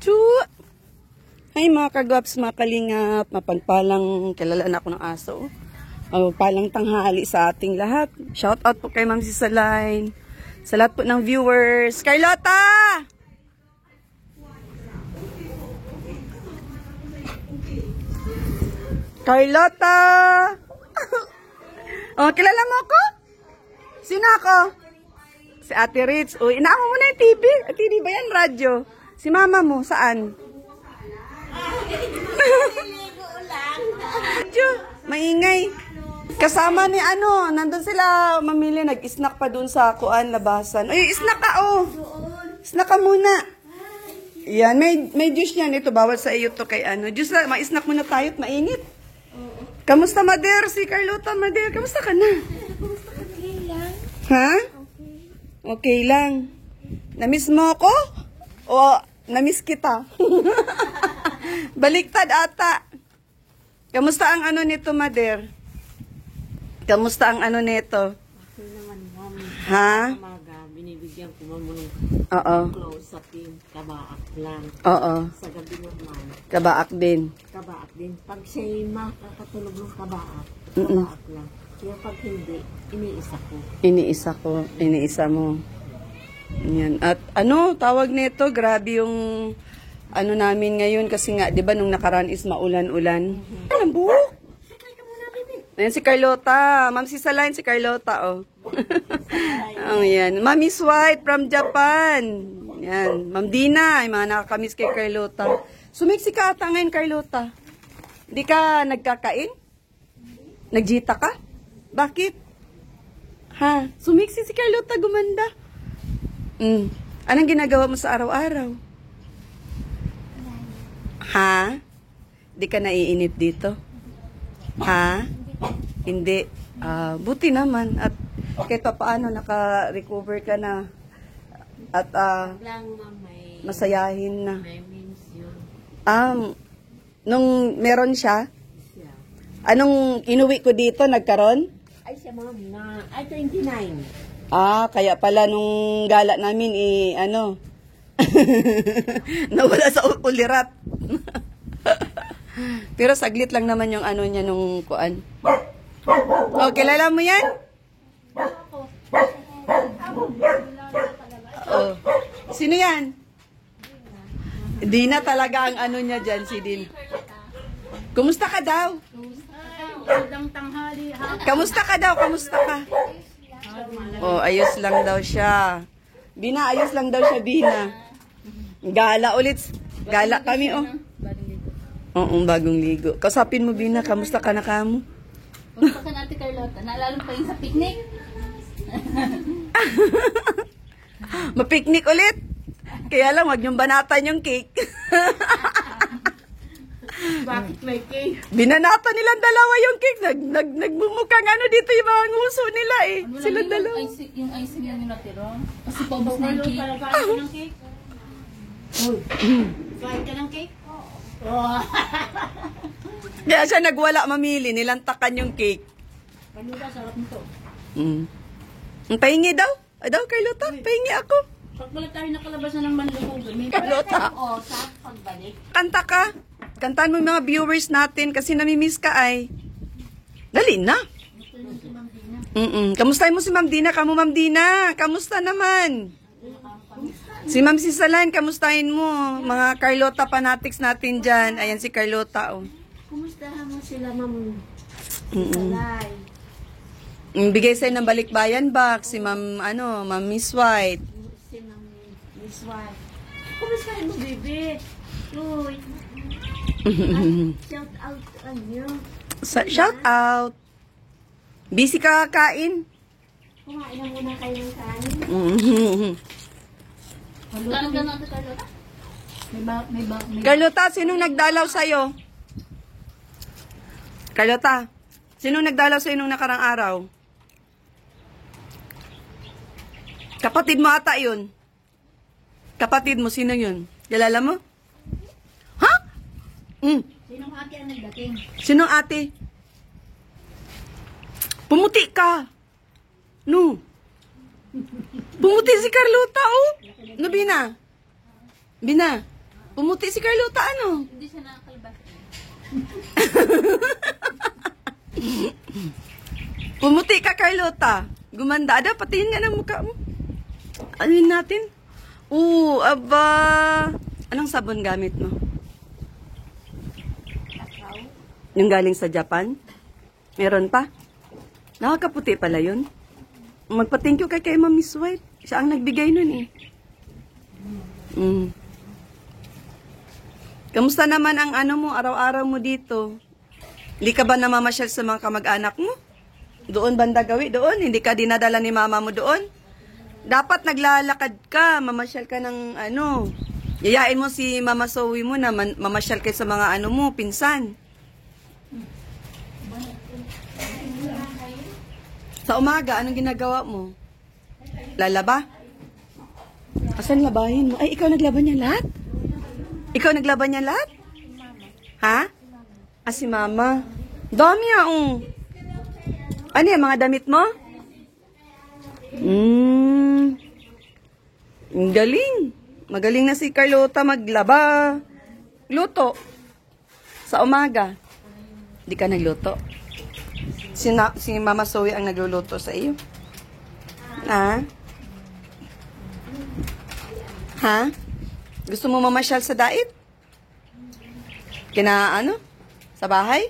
Chu! Hi mga kagwaps, mga kalingap, mapagpalang kilalaan ako ng aso. Palang tanghali sa ating lahat. Shout out po kay Ma'am Sisaline. Sa lahat po ng viewers. Carlota! Carlota! Oh, kilala mo ako? Sino ako? Si Ate Ritz. Uy, inaamo mo na yung TV. TV ba yan? Radyo. Si mama mo, saan? Radyo. Maingay. Kasama ni ano, nandun sila mamili, nag-snack pa dun sa kuan, labasan. Uy, snack ka, oh. Snack ka muna. Yan, may juice yan. Ito, bawal sa iyo to kay ano. Juice na, ma-snack muna tayo at mainit. Kamusta, Mader? Si Carlota, Mader. Kamusta ka na? Okay lang. Ha? Okay lang. Namiss mo ako? O namiss kita? Baliktad ata. Kamusta ang ano nito, Mader? Kamusta ang ano nito? Okay naman, ma'am. Ha? Umaga, binibigyan ko ma'am ng Oo. close-upin, kabaak lang. Oo. Sa gabi naman, Kabaak din. kabaak din. Pag siya'y makakatulog ng kabaak, Mm-mm. kabaak lang. Kaya pag hindi, iniisa ko. Iniisa ko. Iniisa mo. Yan. At ano, tawag nito, grabe yung ano namin ngayon kasi nga, di ba nung nakaraan is maulan-ulan. Ang buhok. Ayan si Carlota. Ma'am Sisaline, si Carlota, oh. Oh, yan. Mommy's White from Japan. Yan. Ma'am Dina, ay mga nakakamiss kay Carlota. Sumiksi ka ata ngayon, Carlota. Hindi ka nagkakain? Nagjita ka? Bakit? Ha? Sumiksi si Carlota, gumanda. Anong ginagawa mo sa araw-araw? Ha? Di ka naiinip dito? Ha? Hindi. Buti naman. At kahit pa paano, naka-recover ka na. At Lang, ma'am, may masayahin na. means yun. Nung meron siya, Siya. anong inuwi ko dito, nagkaroon? Ay, siya ma'am, ay 29. Kaya pala nung gala namin, nawala sa ulirat. Pero saglit lang naman yung ano niya nung kuan. Oh, kilala mo yan? Oh. Sino yan? Dina talaga ang ano niya dyan, si Din. Kumusta ka daw? Kamusta ka daw? Kamusta ka? Oh, ayos lang daw siya. Bina, ayos lang daw siya, Bina. Gala ulit. Gala kami, oh. Oo, bagong ligo. Kausapin mo, Bina, kamusta ka na kamo? Gusto ka natin, Carlota. Naalala mo pa yun sa picnic? Mapiknik ulit. Kaya lang, wag niyong banatan yung cake. Bakit may cake? Binanatan nilang dalawa yung cake. Nagmumukhang ano dito yung mga nguso nila eh. Sila dalawa. Yung icing lang yung natira. Kasi paubos na yung cake. Kain ka ng cake? Kain ka ng cake? Oh. Kaya siya nagwala mamili. Nilantakan yung cake. Kanina, sarap nito. Pahingi daw. Ay daw, Carlota. Pahingi ako. Pag balik tayo nakalabasan ng manlulugan, may Carlota. o sa pagbalik. Kanta ka. Kantaan mo yung mga viewers natin kasi namimiss ka ay. Dali na. Kamustahin mo si Ma'am Dina? Kamu Ma'am Dina? Kamusta naman? Si Ma'am Sisaline, kamustahin mo? Mga Carlota fanatics natin dyan. Ayan si Carlota, oh. Kumustahan mo sila, ma'am? Salay. Bigay sa'yo ng balikbayan box. Si Ma'am, Ma'am Miss White. Si Ma'am Miss White. Kumustahan mo, bebe? Uy. Shout out to ano. Shout out. Busy ka kakain? Kumain na muna kayo ng kanin. Kano ka natin, Carlota? May Carlota, sinong nagdalaw sa'yo? Carlota, sinong nagdalaw sa'yo nung nakarang araw? Kapatid mo ata yun. Kapatid mo, sino yun? Kilala mo? Ha? Sinong ate ang nagdating? Sinong ate? Pumuti ka. No. Pumuti si Carlota, oh. No, Bina? Bina? Pumuti si Carlota, ano? Hindi siya nakakalabas. Pumuti ka, Carlota. Gumanda. Ada, patingin nga ng mukha mo. Ano yun natin? Aba. Anong sabon gamit mo? Yung galing sa Japan? Meron pa? Nakakaputi pala yun. Magpa-thank you kay Ma'am Miss White. Siya ang nagbigay nun eh. Kamusta naman ang ano mo, araw-araw mo dito? Hindi ka ba namamasyal sa mga kamag-anak mo? Doon banda gawi, doon? Hindi ka dinadala ni mama mo doon? Dapat naglalakad ka, mamasyal ka ng ano. Yayain mo si Mama Zoe mo na mamasyal kayo sa mga ano mo, pinsan. Sa umaga, anong ginagawa mo? Lalaba? Asan labahin mo? Ay, ikaw naglaban niya lahat? Ikaw naglaban niya lahat? Ha? Si Mama. Dami Ano yan, mga damit mo? Ang galing. Magaling na si Carlota maglaba. Luto. Sa umaga. Di ka nagluto? Si Mama Zoe ang nagluluto sa iyo? Ha? Ha? Gusto mo mamasyal sa dait? Sa bahay?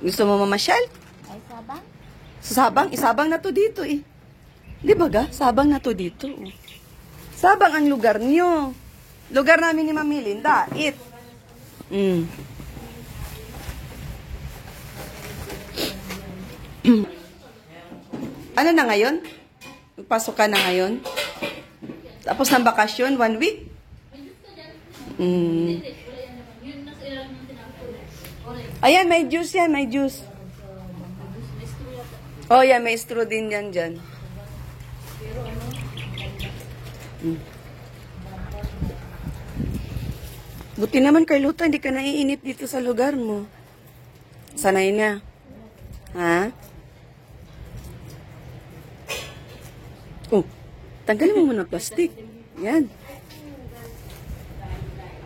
Gusto mo mamasyal? Ay, sabang? Sa Sabang? Isabang na to dito eh. Di ba ga? Sabang na to dito. Sabang ang lugar niyo. Lugar namin ni Mami Linda. Ano na ngayon? Pasok ka na ngayon? Tapos ng bakasyon, 1 week? Ayan, may juice yan, may juice. Oh, yan, may straw din yan dyan. Buti naman, Carlota, hindi ka naiinip dito sa lugar mo. Sanay na. Ha? Tanggalin mo muna plastic. Yan.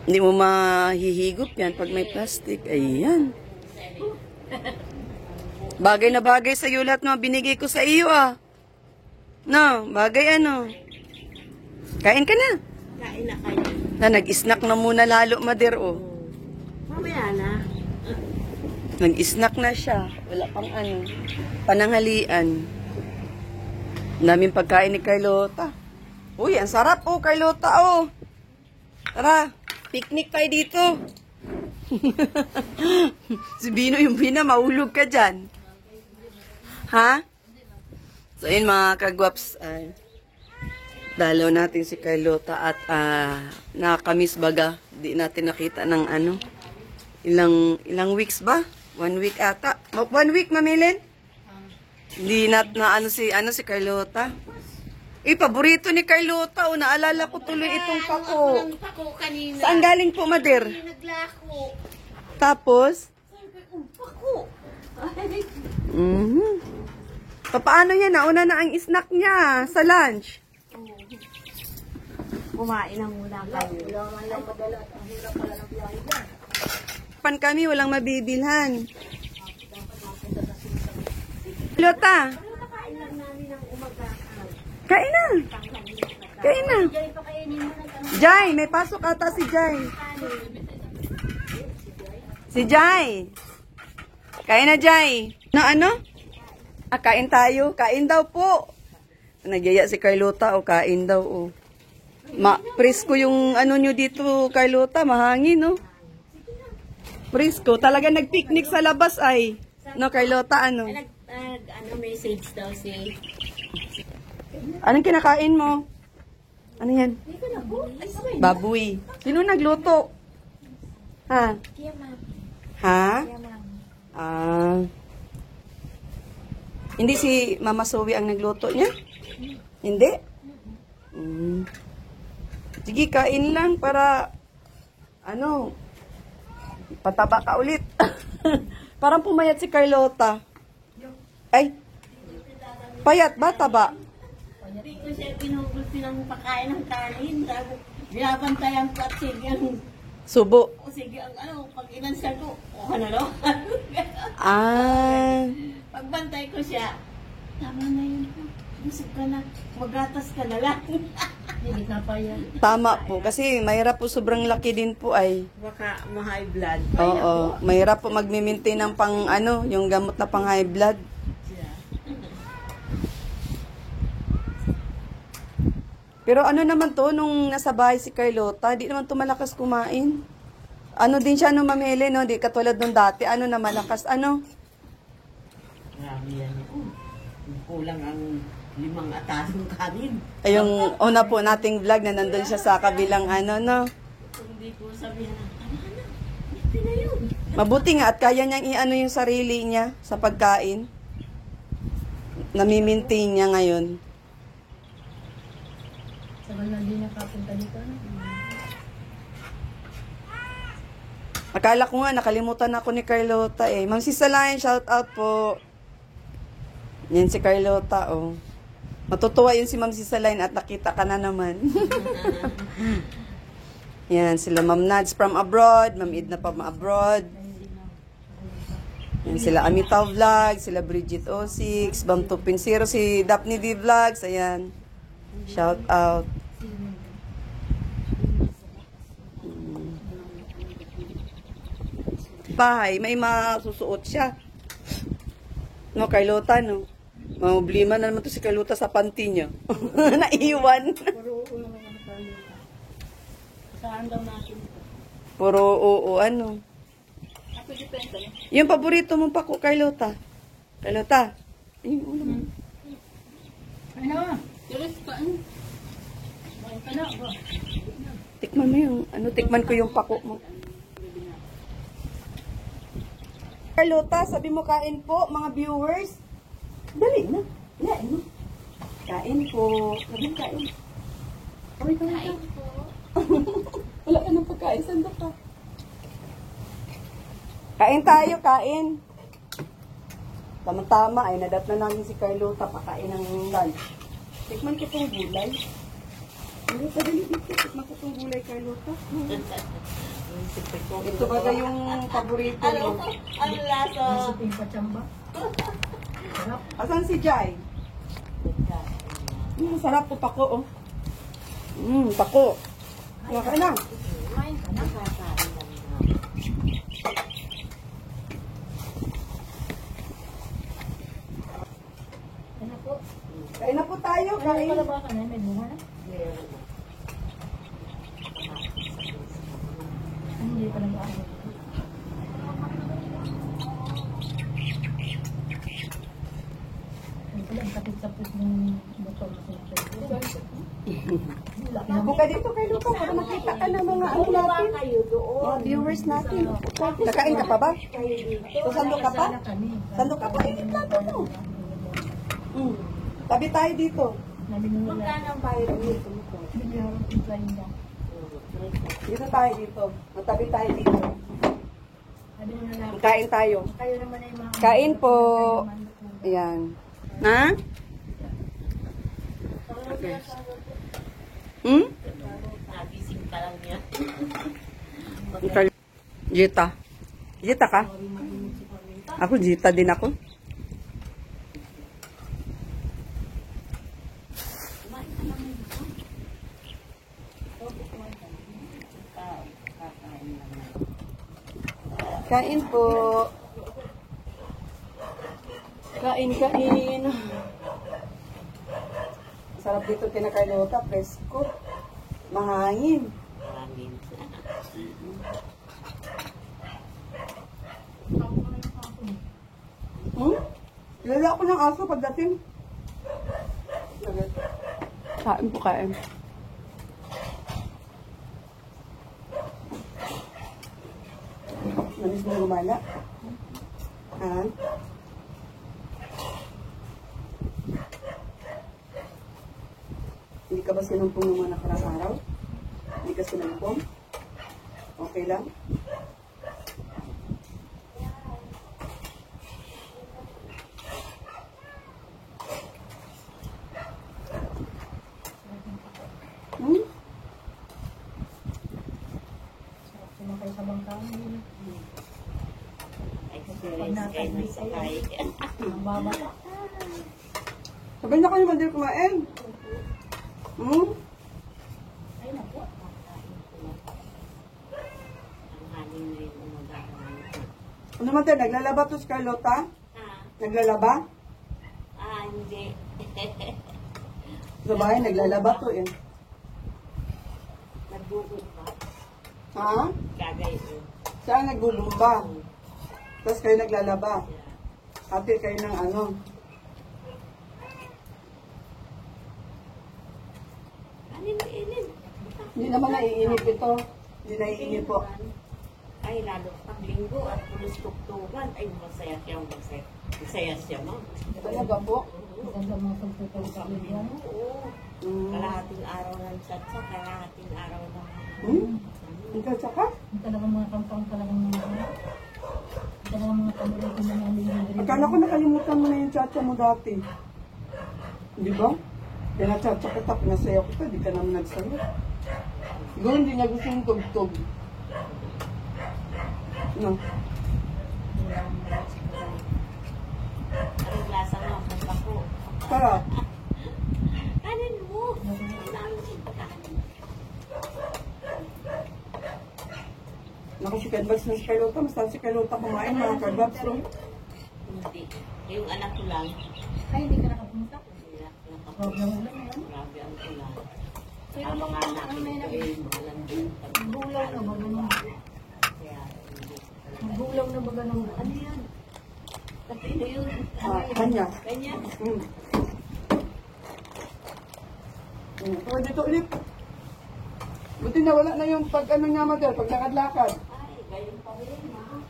Hindi mo mahihigop yan pag may plastic. Ayan. Bagay na bagay sa iyo lahat na binigay ko sa iyo No, bagay ano. Kain ka na. Kain na kayo. Nag-snack na muna lalo, Mader, Mamaya na. Nag-snack na siya. Wala pang pananghalian. Daming pagkain ni Carlota. Uy, ang sarap Carlota Tara, picnic tayo dito. Si Bino yung maulog ka dyan. Ha? So yun mga kagwaps, dalaw natin si Carlota at nakakamiss baga. Di natin nakita ng ilang weeks ba? 1 week ata. 1 week, Mamilin? Hindi si Carlota. Paborito ni Carlota. Naalala ko tuloy itong pako. Pako kanina. Saan galing po, Mader? Naglako. Tapos? Pako. Paano yan? Nauna na ang snack niya sa lunch. Kumain na muna kayo. Pan kami, walang mabibilhan. Carlota, Kain lang namin ng umaga. kain na. Kain na. Jai, may pasok ata si Jai. Si Jai. Kain na, Jai. Ano? Kain tayo. Kain daw po. Nagyaya si Carlota, kain daw, presko yung nyo dito, Carlota, mahangin, Presko. Talaga nag-picnic sa labas ay. No, Carlota, Message daw si... Anong kinakain mo? Ano yan? Baboy. Sino nagluto? Ha? Ha? Hindi si Mama Zoe ang nagluto niya? Hindi? Sige, kain lang para pataba ka ulit. Parang pumayat si Carlota. Ay, payat ba? Taba? Hindi ko siya pinupulpi ng pagkain ng kanin. Binabantayan ko at sige ang, Subo. o sige ang ano, pag inansya ko, o ano no? Ah. Pagbantay ko siya, tama na yun po. Busog ka na, magatas ka na lang. Hindi na pa yan. Tama po. Kasi mahirap po, sobrang laki din po ay. Baka ma-high blood. Oo. Mahirap po mag-maintain ng pang ano, yung gamot na pang high blood. Pero ano naman to, nung nasa bahay si Carlota, di naman to malakas kumain. Ano din siya nung mamili, no? Di katulad nung dati. Ano na malakas, ano? Grabe yan. Kulang ang 5 atadong kanin. Ay, yung una po nating vlog na nandun siya sa kabilang ano, no? Hindi ko sabihin na, hindi na yun. Mabuti nga at kaya niyang i-ano yung sarili niya sa pagkain. Nami-maintain niya ngayon. Sagal na din nakapunta dito. Akala ko nga, nakalimutan ako ni Carlota eh. Ma'am Sisalayan, shout out po. Yan si Carlota, oh. Matutuwa yun si Ma'am Sisalayan at nakita ka na naman. Yan, sila Ma'am Nads from abroad, Ma'am Edna from abroad. Yan, sila Amita Vlogs, sila Bridget O6, Bam 2.0, si Daphne D Vlogs, ayan. Shout out. Bahay, may masusuot siya. No, Carlota, no? Mamublima na naman to si Carlota sa panty niya. Naiwan. Puro ulo naman ang tayo. Saan daw natin? Puro oo, ano. Ako depende. Yung paborito mong pako, Carlota. Carlota. Yung ulo mo. Ano? Diris ka. Bakit ka na ba? Tikman mo yung, ano, tikman ko yung pako mo. Carlota, sabi mo kain po, mga viewers. Dali na. Kain mo. Kain po. Sabi mo kain. Ay, kain po. Wala ka ng pagkain. Sandok ka. Kain tayo, kain. Tama-tama ay nadat na namin si Carlota pakain ng lunch. Tikman ko itong gulay. Carlota, dali dito. Tikman ko itong gulay, Carlota. Ito ba yung paborito mo? Ano lasa? Nasa timpa chamba. Sarap. Asan si Jai? Sarap po pako, oh. Pako. Naka na. Kumain ka na. Ano po? Kain na po tayo. Ano Kain. pala ba ka na? May bunga na? Hindi pa nag-aabot. Ay pala, ang kapit-sapit ng motor sa Ako ka dito, Carlota. Para makita ka ng mga ano natin. Mga viewers natin. Nakain ka pa ba? So, sandok ka pa? Sandok ka pa? Eh, plato mo. Tabi tayo dito. Magkano ang bayad dito? Dito tayo dito. Matabi tayo dito. Kain tayo. Kayo naman ay mga... Kain po. Ayan. Ha? Okay. Nagising ka lang niya. Jita. Jita ka? Ako, Jita din ako. Kain po. Kain. Sarap dito kina Carlota, presko. Mahangin. Maraming. Kilala ako ng aso pagdating. Kain po, kain. Namiss mo gumala? Ha? Hindi ka ba sinumpong ng mga nakarang araw? Hindi ka sinumpong? Okay lang? Kaya nasakay. Ang baba. Sabay na kayo Madel kumain. Hmm? Ay, naku. Ang haling na yung umagahan. Ano Madel, naglalaba to si Carlota? Ah, Naglalaba? hindi. Sa bahay, naglalaba to eh. Nagbubog pa. Ha? Kagay yun. Saan nagbubumba? Tapos kayo naglalaba. Ate kayo ng ano. Alin na ilin? Hindi naman naiinip ito. Hindi naiinip po. Ay, lalo pag linggo at pulis tuktukan. Ay, masaya siya, masaya. Masaya siya, ma'am. Talaga po? Maganda mga pagtutulog sa yan. Oo. Hmm. Kalahating araw ng satsa, kalahating araw ng... Hmm? Ikaw tsaka? Yung talagang mga kampang talagang mga talagang mga paborito na mga Akala ko nakalimutan mo na yung chacha mo dati. Di ba? Pinachacha kita, pinasayaw kita, di ka naman nagsayo. Siguro hindi niya gusto yung tugtog. No? Ang lasa nga, masako. Sarap. Kanin mo! Ang dami kanin. Naku, si Kadbats na si Carlota. Mas si Carlota kumain, mga Kadbats. So. Hindi. Yung anak ko lang, Ay, hindi ka nakapunta. hindi na Problem ulam yan. Grabe ang ulan. Pero mga ano na yun, gulaw na ba ganun? Kaya, hindi. Gulaw na ba ganun? Ano yan? Sino yun? Ah, kanya. Kanya? Hmm. Tawag dito ulit. Buti na wala na yung pag ano nga Madel, pag lakad-lakad. Ay, gayon pa rin, ha?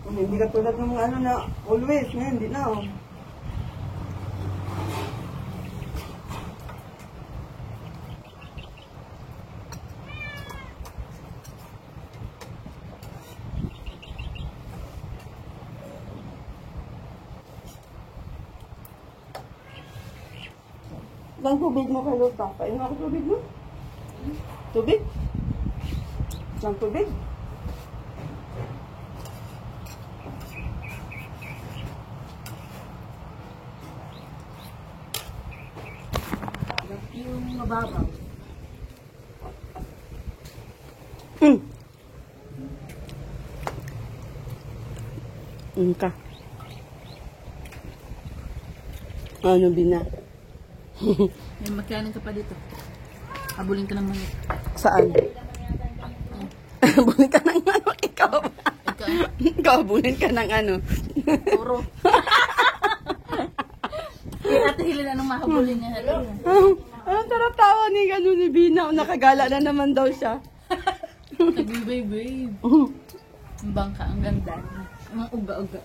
Hindi ka tulad ng ano na always, ngayon hindi na oh. Saan tubig mo kay Lota? Painom ako tubig mo? Tubig? Saan tubig? Yung mababaw. Hmm. Ka. Ano bina? May magkanan ka pa dito. Habulin ka ng manok. Saan? Bulin ka ng ano? Ikaw. Ikaw, bulin ka ng ano? Puro. Kaya natin hilin anong mahabulin niya. Ang tarap tawa ni ano ni Bina. Nakagala na naman daw siya. Nag-babe. Ang bangka, ang ganda. Ang uga-uga.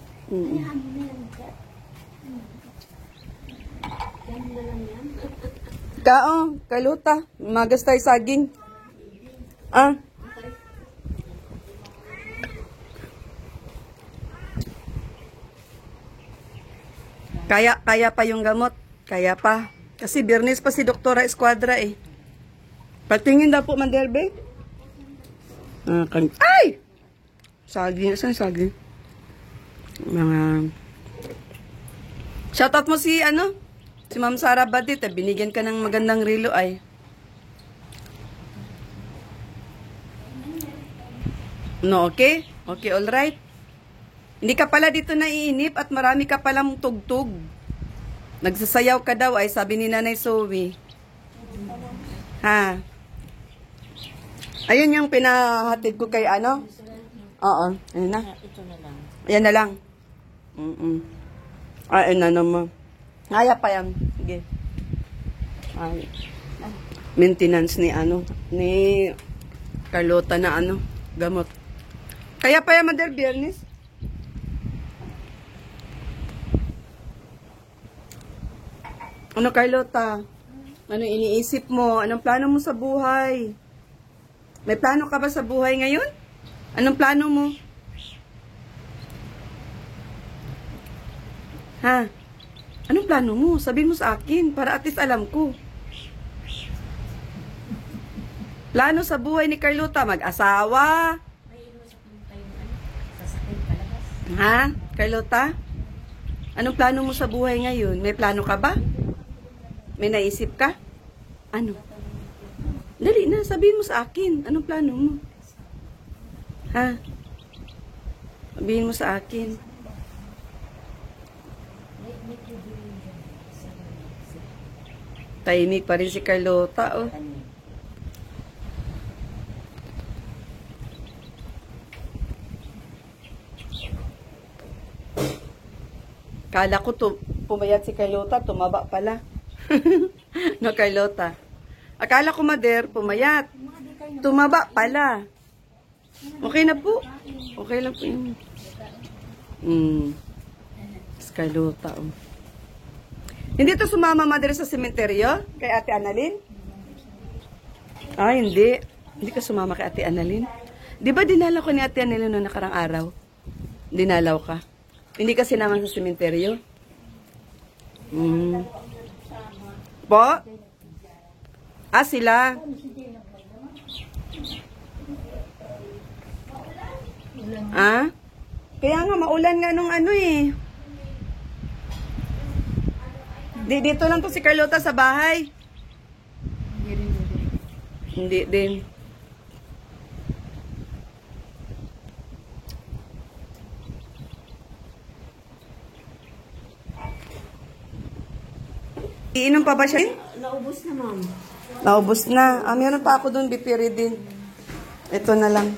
Kao, kaluta. Magas tayo saging. Ah. Kaya pa yung gamot. Kaya pa. Kasi Bernes pa si Doktora Esquadra eh. Patingin daw po, Mandelbe. Ay! Saging. Saan saging? Mga... Shoutout mo si ano? Si Ma'am Sara Badit. Binigyan ka ng magandang relo ay. No, okay? Okay, alright. Hindi ka pala dito naiinip at marami ka palang tugtog. Nagsasayaw ka daw ay sabi ni Nanay Zoe. Ha? Ayun yung pinahatid ko kay ano? Oo, ayun na. Ito na lang. Ayan na lang. Ayun na naman. Kaya pa yan. Sige. Ay. Maintenance ni ano, ni Carlota na ano, gamot. Kaya pa yan, Mother Biernes. Ano, Carlota? Ano iniisip mo? Anong plano mo sa buhay? May plano ka ba sa buhay ngayon? Anong plano mo? Ha? Anong plano mo? Sabihin mo sa akin para at least alam ko. Plano sa buhay ni Carlota, mag-asawa. Ha? Carlota? Anong plano mo sa buhay ngayon? May plano ka ba? May naisip ka? Ano? Dali na, sabihin mo sa akin. Anong plano mo? Ha? Sabihin mo sa akin. Tahimik pa rin si Carlota, oh. Kala ko pumayat si Carlota, tumaba pala. No, Carlota. Akala ko, Mader, pumayat. Tumaba pala. Okay na po. Okay lang po yun. Si Carlota, oh. Hindi to sumama, Mader, sa sementeryo? Kay Ate Annalyn? Ah, hindi. Hindi ka sumama kay Ate Annalyn? Di ba dinalaw ko ni Ate Annalyn noong nakarang araw? Dinalaw ka? Hindi ka sinama sa sementeryo? Po? Ah, sila? Ah? Kaya nga, maulan nga nung ano eh. Dito lang to si Carlota sa bahay. Hindi din. Iinom pa ba siya? Naubos na, ma'am. Naubos na. Ah, meron pa ako doon, bipiridin. Ito na lang.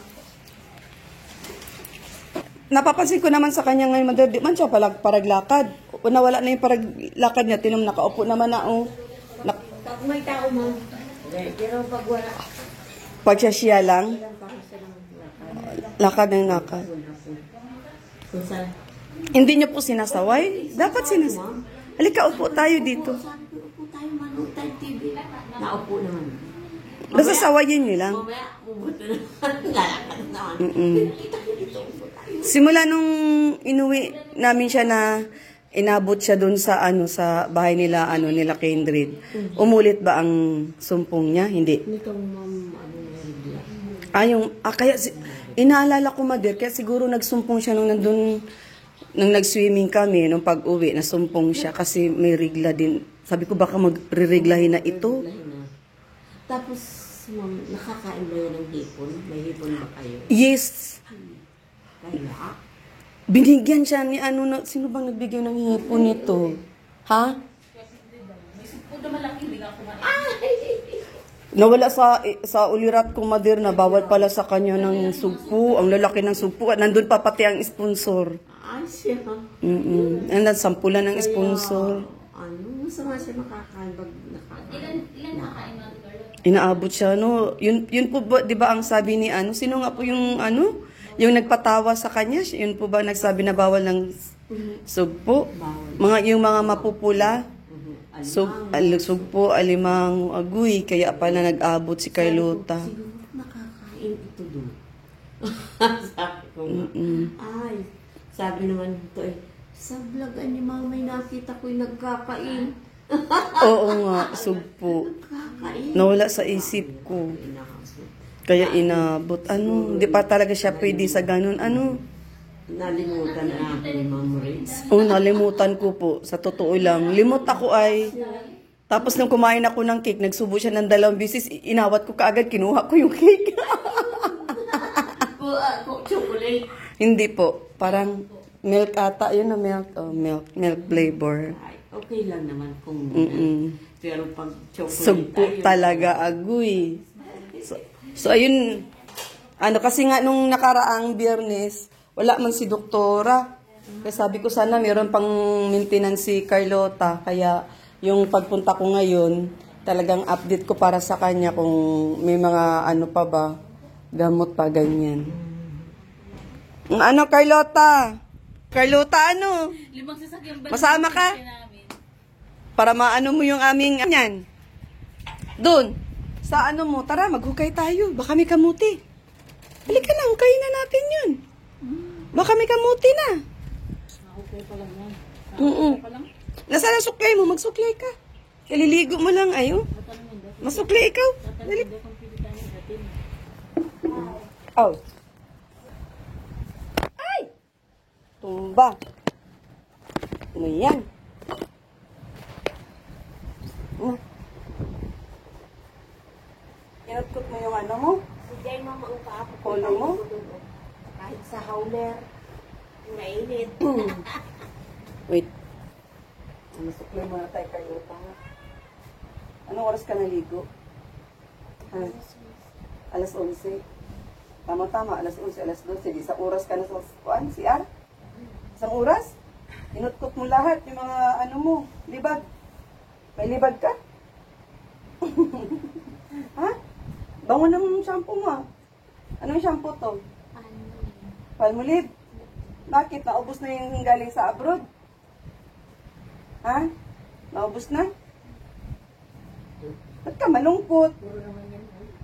Napapansin ko naman sa kanya ngayon, Mother, di man siya paraglakad. Nawala na yung paraglakad niya, nakaupo naman na, oh. Pag may tao, ma'am. Pero pag wala, Pag siya lang, lang pa siya ng lakad ng lakad. Kung saan, Hindi niyo po sinasaway? Dapat sinasaway. Halika, upo tayo dito. sabi ko, upo tayo, manood tayo TV. Naupo naman. Basta sawayin niyo lang. Mamaya, umuto naman. Lalakad naman. Kita ko dito, upo tayo. Simula nung inuwi namin siya na inabot siya dun sa sa bahay nila nila Kindred. Umulit ba ang sumpong niya? Hindi. Nitong ma'am, regla. Kaya inaalala ko, Mother, kaya siguro nagsumpong siya nung nung nag-swimming kami nung pag-uwi, nasumpong siya kasi may regla din. Sabi ko baka magre-reglahin na ito. Lahin na. Tapos, ma'am, nakakain ba yun ng hipon? May hipon ba kayo? Yes. Kaya? Binigyan siya ni sino bang nagbigay ng hipon nito? Ha? Nawala sa ulirat ko, Mother, na bawal pala sa kanya ng sugpo. Ang lalaki ng sugpo. At nandun pa pati ang sponsor. Ay, siya. And then, sampulan ng sponsor. Masama siya makakain pag nakakain. Inaabot siya, no? Yun po ba, di ba ang sabi ni sino nga po yung yung nagpatawa sa kanya? Yun po ba nagsabi na bawal ng sugpo? Yung mga mapupula? Sugpo, alimang, aguy. Kaya pala nag-abot si Carlota. Siguro nakakain ito doon. Sabi ko nga. Ay, sabi naman ito sa vlogan ni Mama may nakita ko yung nagkakain. Oo nga, sugpo. Kakain. Nawala sa isip ko. Kaya inabot. Hindi pa talaga siya pwede sa ganun. Nalimutan na ako ni Ma'am Ritz. Nalimutan ko po. Sa totoo lang. Limot ako ay. Tapos nung kumain ako ng cake, nagsubo siya ng 2 beses. Inawat ko kaagad, kinuha ko yung cake. Chocolate. Hindi po. Parang milk ata. Yun na milk. Oh, milk flavor. Ay, okay lang naman kung pero pag chocolate Sugpo ayun. talaga, agoy. So ayun. Kasi nga nung nakaraang Biyernes, wala man si doktora. Kaya sabi ko sana meron pang maintenance si Carlota. Kaya yung pagpunta ko ngayon, talagang update ko para sa kanya kung may mga pa ba, gamot pa, ganyan. Carlota? Carlota, Limang sasakyan ba? Masama ka? Para maano mo yung aming yan. Doon. Sa mo, tara, maghukay tayo. Baka may kamuti. Halika na, hukayin na natin yun. Baka may kamuti na. Okay pa lang yan. Nasaan ang suklay mo? Magsuklay ka. Kaliligo mo lang, ayo. Masuklay ikaw. Dali. Oh. Ay! Tumba. Ano yan? Inutkot mo yung ano mo? Sige, mama, ang paa ko. Polo mo? Kahit sa howler, mainit. Wait. Masuklay muna tayo kayo pa. Anong oras ka naligo? Ha? Alas 11. Tama-tama, alas 11, alas 12. Isang oras ka na sa kuan, CR? Isang oras? Inutkot mo lahat, yung mga ano mo, libag. May libag ka? Ha? Bango ng shampoo mo ah. Anong shampoo to? Palmolive? Bakit? Naubos na yung galing sa abroad? Ha? Naubos na? Ba't ka malungkot?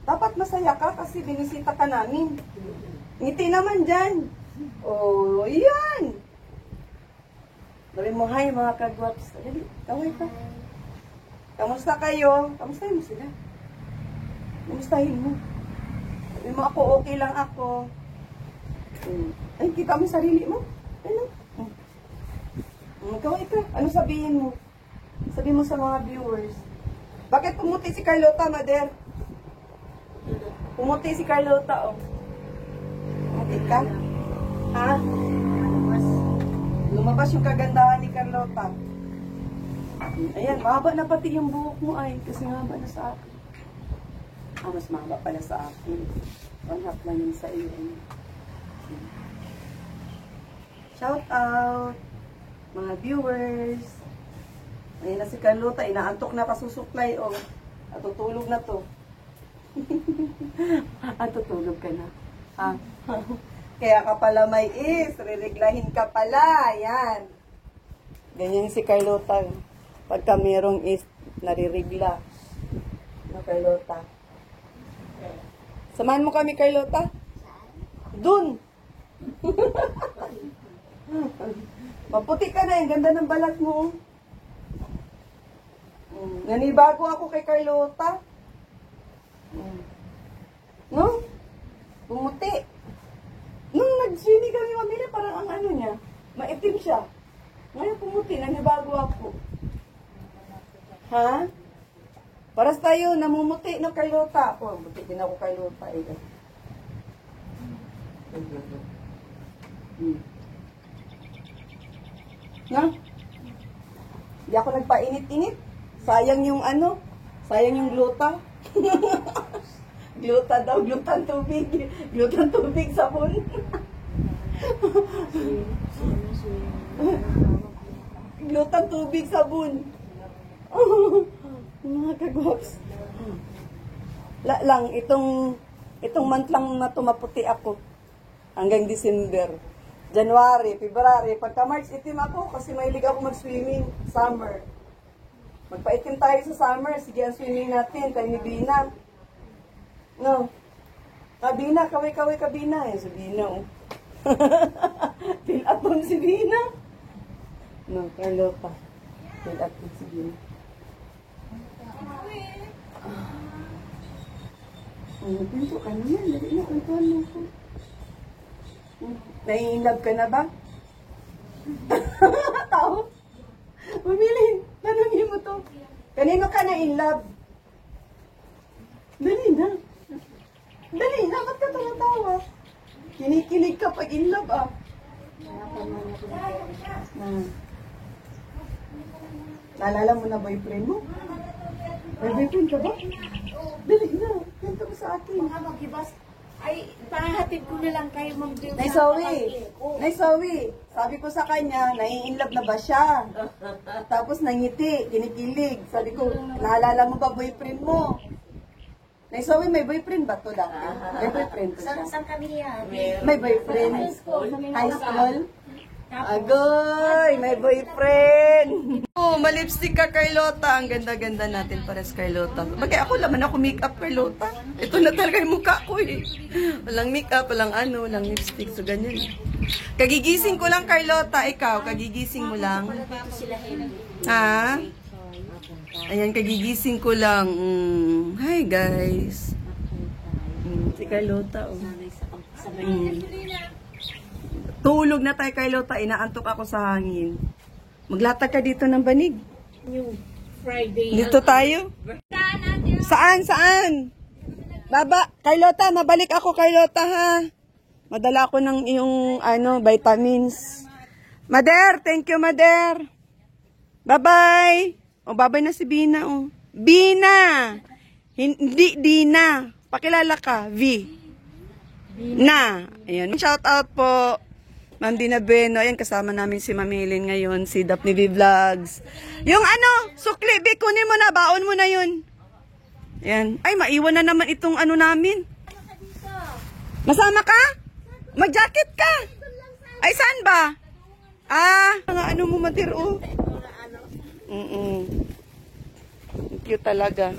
Dapat masaya ka kasi binisita ka namin. Ngiti naman dyan. Oh, yan. Sabi mo, hi mga kagwaps. Dali, kaway ka. Kamusta kayo? Kamustahin mo sila. Kamustahin mo. Sabi mo, ako okay lang ako. Ay, kita mo sarili mo. Ano? Kaway ka. Ano sabihin mo? Sabihin mo sa mga viewers. Bakit pumuti si Carlota, Mader? Pumuti si Carlota, oh. Pumuti ka? Ha? Lumabas yung kagandahan ni Carlota. Ayan, mahaba na pati yung buhok mo ay. Kasi mahaba na sa akin. Mas mahaba pala sa akin. 1/2 lang yun sa iyo. Shout out! Mga viewers. Ayan na si Carlota. Inaantok na kasusuklay, oh. At tutulog na to. At tutulog ka na. Ha? Kaya ka pala may ririglahin ka pala. Yan. Ganyan si Carlota. Pagka merong naririgla. No, Carlota. Samahan mo kami, Carlota. Dun. Maputi ka na. Ang ganda ng balat mo. Nanibago ako kay Carlota. No? Pumuti. Nung nag-swimming kami mamili, parang ang ano niya, maitim siya. Ngayon pumuti, nanibago ako. Ha? Paras tayo, namumuti na Carlota. Ako, buti din ako Carlota. Na? Hindi ako nagpainit-init. Sayang yung ano, sayang yung gluta. Gluta daw, glutan tubig. Glutan tubig, sabon. Glutan tubig, sabon. Mga kagwaps. Lang, itong month lang na tumaputi ako. Hanggang December. January, February. Pagka March, itim ako kasi mahilig ako mag-swimming. Summer. Magpaitim tayo sa summer. Sige, ang swimming natin. Kay ni Bina. No. Kabina, kaway-kaway kabina. Si Bina, oh. Fill up mo si Bina. No, Carlota. Fill up mo si Bina. Pinto ka na yan. Dali na, pintuan mo ko. Nai-inlove ka na ba? Tao? Pumili. Tanongin mo to. Kanino ka na-inlove? Dali na. Dali na. Ba't ka tumatawa? Kinikilig ka pag inlove, ah. Naalala mo na boyfriend mo? May boyfriend ka ba? Dali na. Ganito mo sa akin. Mga maghibas, ay, pahahatid ko na lang kayo, Ma'am Jill. Nay Zoe, sabi ko sa kanya, nai-inlove na ba siya? Tapos nangiti, kinikilig. Sabi ko, naalala mo ba boyfriend mo? Nay Zoe, may boyfriend ba to dati? May boyfriend to siya. Saan kami yan? May boyfriend. High school? Agoy, may boyfriend. Oh, malipstick ka, Carlota. Ang ganda-ganda natin pares, Carlota. Bakit ako laman ako makeup, Carlota? Ito na talaga yung mukha ko eh. Walang makeup, walang ano, walang lipstick. So, ganyan. Kagigising ko lang, Carlota. Ikaw, kagigising mo lang. Ha? Ayan, kagigising ko lang. Hi, guys. Si Carlota, oh. Tulog na tayo, Carlota. Inaantok ako sa hangin. Maglatag ka dito ng banig. Yung Friday. Dito tayo. Saan? Baba, Carlota, mabalik ako, Carlota, ha? Madala ako ng iyong, vitamins. Mader, thank you, Mader. Bye-bye. O, bye-bye na si Bina, oh. Bina! Hindi, Dina. Pakilala ka, V. Na. Ayan. Shout out po. Ma'am Dina Bueno. Ayan, kasama namin si Mamilin ngayon. Si Daphne V Vlogs. Yung sukli, B, kunin mo na. Baon mo na yun. Ayan. Ay, maiwan na naman itong namin. Masama ka? Mag-jacket ka. Ay, saan ba? Ano mo, Madir, oh. Cute talaga.